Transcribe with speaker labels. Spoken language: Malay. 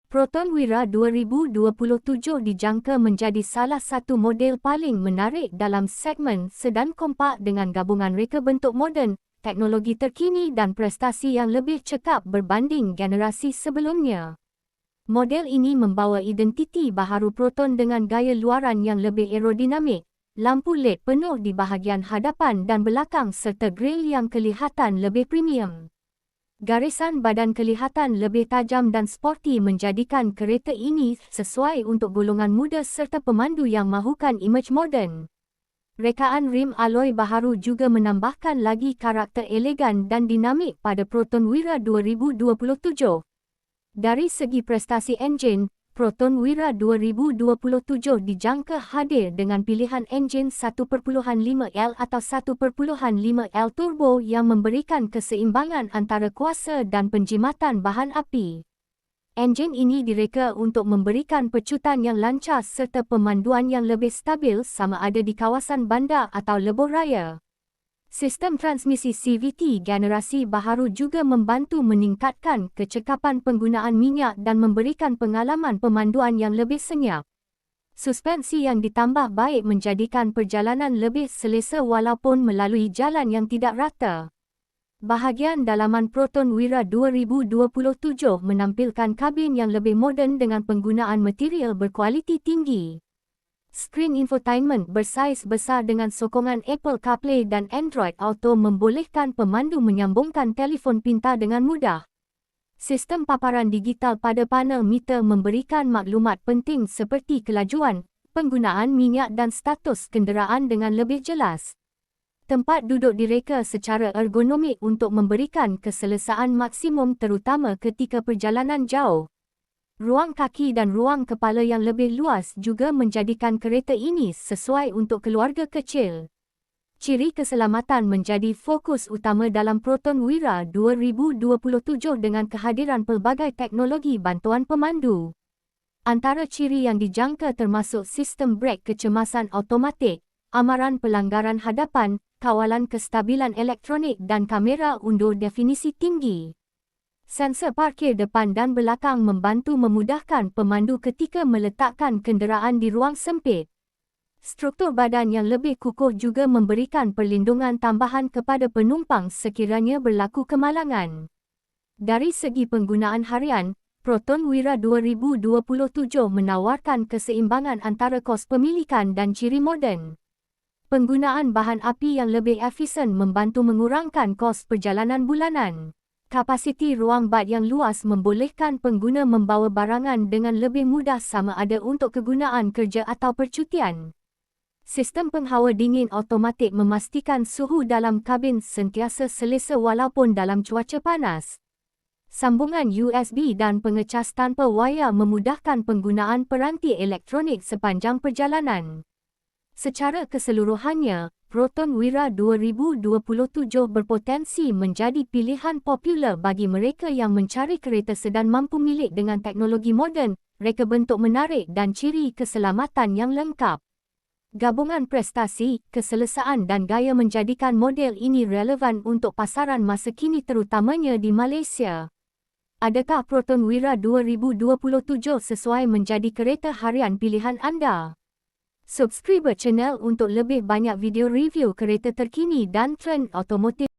Speaker 1: Proton Wira 2027 dijangka menjadi salah satu model paling menarik dalam segmen sedan kompak dengan gabungan reka bentuk moden, teknologi terkini dan prestasi yang lebih cekap berbanding generasi sebelumnya. Model ini membawa identiti baharu Proton dengan gaya luaran yang lebih aerodinamik, lampu LED penuh di bahagian hadapan dan belakang serta grill yang kelihatan lebih premium. Garisan badan kelihatan lebih tajam dan sporty menjadikan kereta ini sesuai untuk golongan muda serta pemandu yang mahukan imej moden. Rekaan rim alloy baharu juga menambahkan lagi karakter elegan dan dinamik pada Proton Wira 2027. Dari segi prestasi enjin, Proton Wira 2027 dijangka hadir dengan pilihan enjin 1.5L atau 1.5L turbo yang memberikan keseimbangan antara kuasa dan penjimatan bahan api. Enjin ini direka untuk memberikan pecutan yang lancar serta pemanduan yang lebih stabil sama ada di kawasan bandar atau lebuh raya. Sistem transmisi CVT generasi baharu juga membantu meningkatkan kecekapan penggunaan minyak dan memberikan pengalaman pemanduan yang lebih senyap. Suspensi yang ditambah baik menjadikan perjalanan lebih selesa walaupun melalui jalan yang tidak rata. Bahagian dalaman Proton Wira 2027 menampilkan kabin yang lebih moden dengan penggunaan material berkualiti tinggi. Skrin infotainment bersaiz besar dengan sokongan Apple CarPlay dan Android Auto membolehkan pemandu menyambungkan telefon pintar dengan mudah. Sistem paparan digital pada panel meter memberikan maklumat penting seperti kelajuan, penggunaan minyak dan status kenderaan dengan lebih jelas. Tempat duduk direka secara ergonomik untuk memberikan keselesaan maksimum terutama ketika perjalanan jauh. Ruang kaki dan ruang kepala yang lebih luas juga menjadikan kereta ini sesuai untuk keluarga kecil. Ciri keselamatan menjadi fokus utama dalam Proton Wira 2027 dengan kehadiran pelbagai teknologi bantuan pemandu. Antara ciri yang dijangka termasuk sistem brek kecemasan automatik, amaran pelanggaran hadapan, kawalan kestabilan elektronik dan kamera undur definisi tinggi. Sensor parkir depan dan belakang membantu memudahkan pemandu ketika meletakkan kenderaan di ruang sempit. Struktur badan yang lebih kukuh juga memberikan perlindungan tambahan kepada penumpang sekiranya berlaku kemalangan. Dari segi penggunaan harian, Proton Wira 2027 menawarkan keseimbangan antara kos pemilikan dan ciri moden. Penggunaan bahan api yang lebih efisien membantu mengurangkan kos perjalanan bulanan. Kapasiti ruang bak yang luas membolehkan pengguna membawa barangan dengan lebih mudah sama ada untuk kegunaan kerja atau percutian. Sistem penghawa dingin automatik memastikan suhu dalam kabin sentiasa selesa walaupun dalam cuaca panas. Sambungan USB dan pengecas tanpa wayar memudahkan penggunaan peranti elektronik sepanjang perjalanan. Secara keseluruhannya, Proton Wira 2027 berpotensi menjadi pilihan popular bagi mereka yang mencari kereta sedan mampu milik dengan teknologi moden, reka bentuk menarik dan ciri keselamatan yang lengkap. Gabungan prestasi, keselesaan dan gaya menjadikan model ini relevan untuk pasaran masa kini terutamanya di Malaysia. Adakah Proton Wira 2027 sesuai menjadi kereta harian pilihan anda? Subscribe channel untuk lebih banyak video review kereta terkini dan trend otomotif.